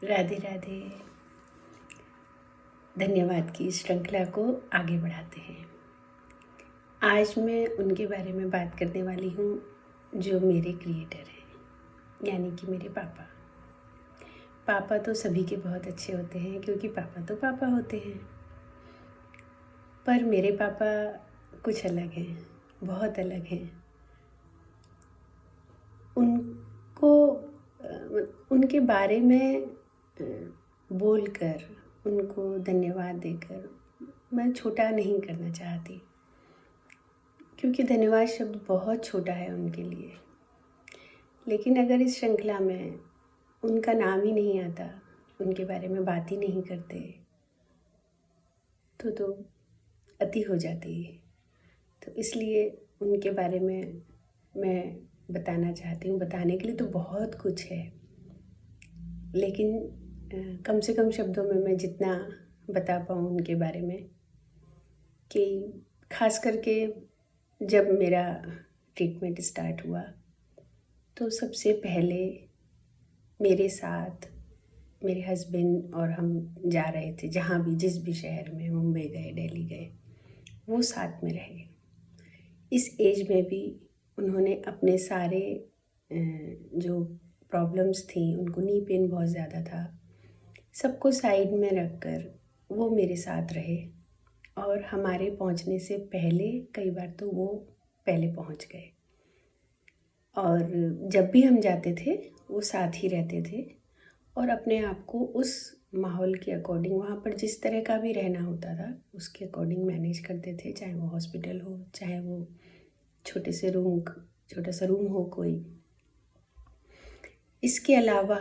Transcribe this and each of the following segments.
राधे राधे। धन्यवाद की इस श्रृंखला को आगे बढ़ाते हैं। आज मैं उनके बारे में बात करने वाली हूँ जो मेरे क्रिएटर हैं, यानी कि मेरे पापा। पापा तो सभी के बहुत अच्छे होते हैं क्योंकि पापा तो पापा होते हैं, पर मेरे पापा कुछ अलग हैं, बहुत अलग हैं। उनको उनके बारे में बोलकर, उनको धन्यवाद देकर मैं छोटा नहीं करना चाहती, क्योंकि धन्यवाद शब्द बहुत छोटा है उनके लिए। लेकिन अगर इस श्रृंखला में उनका नाम ही नहीं आता, उनके बारे में बात ही नहीं करते, तो अति हो जाती है। तो इसलिए उनके बारे में मैं बताना चाहती हूँ। बताने के लिए तो बहुत कुछ है, लेकिन कम से कम शब्दों में मैं जितना बता पाऊँ उनके बारे में, कि खास करके जब मेरा ट्रीटमेंट स्टार्ट हुआ तो सबसे पहले मेरे साथ मेरे हस्बैंड और हम जा रहे थे, जहाँ भी जिस भी शहर में, मुंबई गए, दिल्ली गए, वो साथ में रहे। इस एज में भी उन्होंने अपने सारे जो प्रॉब्लम्स थी, उनको नी पेन बहुत ज़्यादा था, सबको साइड में रख कर वो मेरे साथ रहे। और हमारे पहुंचने से पहले कई बार तो वो पहले पहुंच गए। और जब भी हम जाते थे वो साथ ही रहते थे और अपने आप को उस माहौल के अकॉर्डिंग, वहाँ पर जिस तरह का भी रहना होता था उसके अकॉर्डिंग मैनेज करते थे। चाहे वो हॉस्पिटल हो, चाहे वो छोटा सा रूम हो कोई। इसके अलावा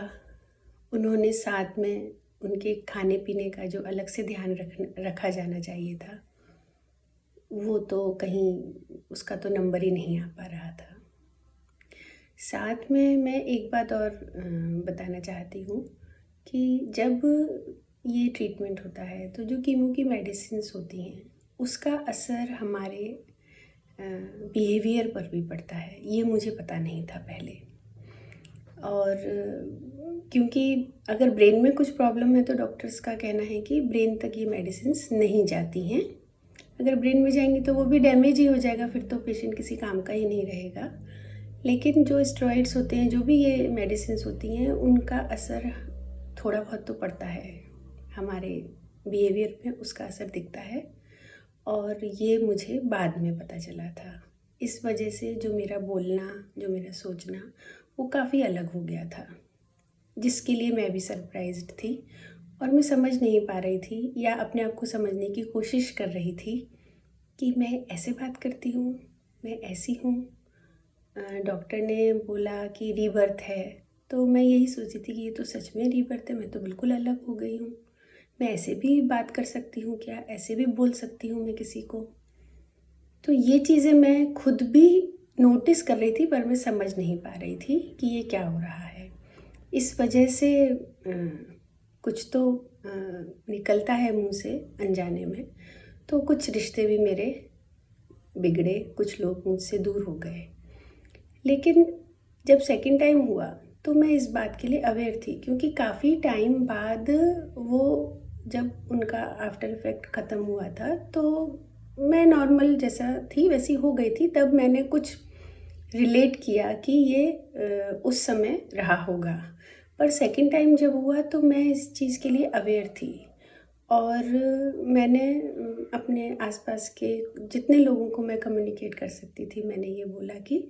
उन्होंने साथ में उनके खाने पीने का जो अलग से ध्यान रखा जाना चाहिए था, वो तो कहीं उसका तो नंबर ही नहीं आ पा रहा था। साथ में मैं एक बात और बताना चाहती हूँ कि जब ये ट्रीटमेंट होता है तो जो कीमो की मेडिसिन्स होती हैं उसका असर हमारे बिहेवियर पर भी पड़ता है। ये मुझे पता नहीं था पहले। और क्योंकि अगर ब्रेन में कुछ प्रॉब्लम है तो डॉक्टर्स का कहना है कि ब्रेन तक ये मेडिसिन्स नहीं जाती हैं। अगर ब्रेन में जाएंगी तो वो भी डैमेज ही हो जाएगा, फिर तो पेशेंट किसी काम का ही नहीं रहेगा। लेकिन जो स्टेरॉइड्स होते हैं, जो भी ये मेडिसिन्स होती हैं, उनका असर थोड़ा बहुत तो पड़ता है हमारे बिहेवियर में, उसका असर दिखता है। और ये मुझे बाद में पता चला था। इस वजह से जो मेरा बोलना, जो मेरा सोचना, वो काफ़ी अलग हो गया था, जिसके लिए मैं भी सरप्राइज्ड थी। और मैं समझ नहीं पा रही थी, या अपने आप को समझने की कोशिश कर रही थी कि मैं ऐसे बात करती हूँ, मैं ऐसी हूँ। डॉक्टर ने बोला कि रीबर्थ है, तो मैं यही सोची थी कि ये तो सच में रीबर्थ है, मैं तो बिल्कुल अलग हो गई हूँ। मैं ऐसे भी बात कर सकती हूँ क्या? ऐसे भी बोल सकती हूँ मैं किसी को? तो ये चीज़ें मैं खुद भी नोटिस कर रही थी, पर मैं समझ नहीं पा रही थी कि ये क्या हो रहा है। इस वजह से कुछ तो निकलता है मुंह से अनजाने में। तो कुछ रिश्ते भी मेरे बिगड़े, कुछ लोग मुझसे दूर हो गए। लेकिन जब सेकंड टाइम हुआ तो मैं इस बात के लिए अवेयर थी, क्योंकि काफ़ी टाइम बाद वो, जब उनका आफ्टर इफ़ेक्ट ख़त्म हुआ था, तो मैं नॉर्मल जैसा थी वैसी हो गई थी। तब मैंने कुछ रिलेट किया कि ये उस समय रहा होगा। पर सेकंड टाइम जब हुआ तो मैं इस चीज़ के लिए अवेयर थी। और मैंने अपने आसपास के जितने लोगों को मैं कम्युनिकेट कर सकती थी, मैंने ये बोला कि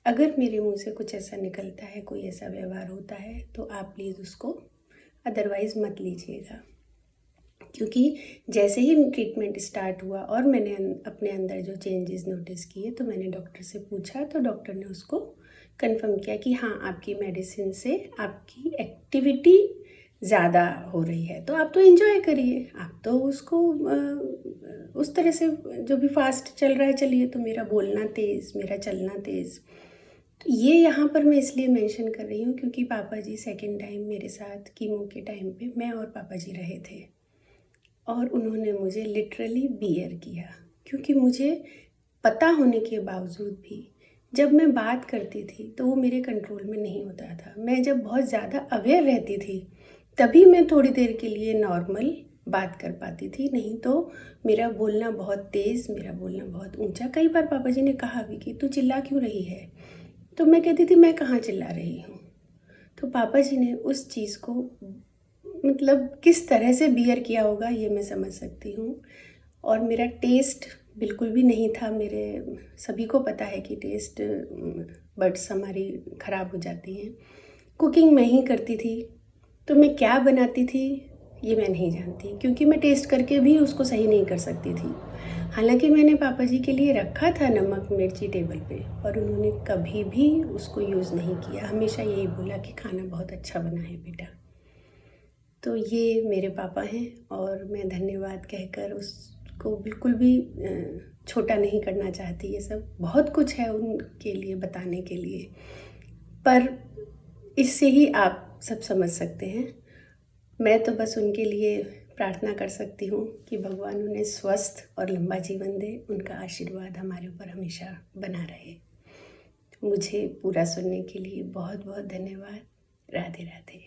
अगर मेरे मुंह से कुछ ऐसा निकलता है, कोई ऐसा व्यवहार होता है, तो आप प्लीज़ उसको अदरवाइज़ मत लीजिएगा। क्योंकि जैसे ही ट्रीटमेंट स्टार्ट हुआ और मैंने अपने अंदर जो चेंजेस नोटिस किए, तो मैंने डॉक्टर से पूछा, तो डॉक्टर ने उसको कंफर्म किया कि हाँ, आपकी मेडिसिन से आपकी एक्टिविटी ज़्यादा हो रही है, तो आप तो एंजॉय करिए, आप तो उसको उस तरह से जो भी फास्ट चल रहा है चलिए। तो मेरा बोलना तेज़, मेरा चलना तेज़। तो ये यहाँ पर मैं इसलिए मेंशन कर रही हूँ क्योंकि पापा जी सेकंड टाइम मेरे साथ कीमो के टाइम पे मैं और पापा जी रहे थे, और उन्होंने मुझे लिटरली बियर किया। क्योंकि मुझे पता होने के बावजूद भी जब मैं बात करती थी तो वो मेरे कंट्रोल में नहीं होता था। मैं जब बहुत ज़्यादा अवेयर रहती थी तभी मैं थोड़ी देर के लिए नॉर्मल बात कर पाती थी, नहीं तो मेरा बोलना बहुत तेज़, मेरा बोलना बहुत ऊंचा। कई बार पापा जी ने कहा भी कि तू चिल्ला क्यों रही है, तो मैं कहती थी मैं कहाँ चिल्ला रही हूँ। तो पापा जी ने उस चीज़ को मतलब किस तरह से बियर किया होगा ये मैं समझ सकती हूँ। और मेरा टेस्ट बिल्कुल भी नहीं था। मेरे सभी को पता है कि टेस्ट बड्स हमारी ख़राब हो जाती हैं। कुकिंग मैं ही करती थी, तो मैं क्या बनाती थी ये मैं नहीं जानती, क्योंकि मैं टेस्ट करके भी उसको सही नहीं कर सकती थी। हालांकि मैंने पापा जी के लिए रखा था नमक मिर्ची टेबल पे, और उन्होंने कभी भी उसको यूज़ नहीं किया। हमेशा यही बोला कि खाना बहुत अच्छा बना है बेटा। तो ये मेरे पापा हैं, और मैं धन्यवाद कहकर उसको बिल्कुल भी छोटा नहीं करना चाहती। ये सब बहुत कुछ है उनके लिए बताने के लिए, पर इससे ही आप सब समझ सकते हैं। मैं तो बस उनके लिए प्रार्थना कर सकती हूँ कि भगवान उन्हें स्वस्थ और लंबा जीवन दे। उनका आशीर्वाद हमारे ऊपर हमेशा बना रहे। मुझे पूरा सुनने के लिए बहुत बहुत धन्यवाद। राधे राधे।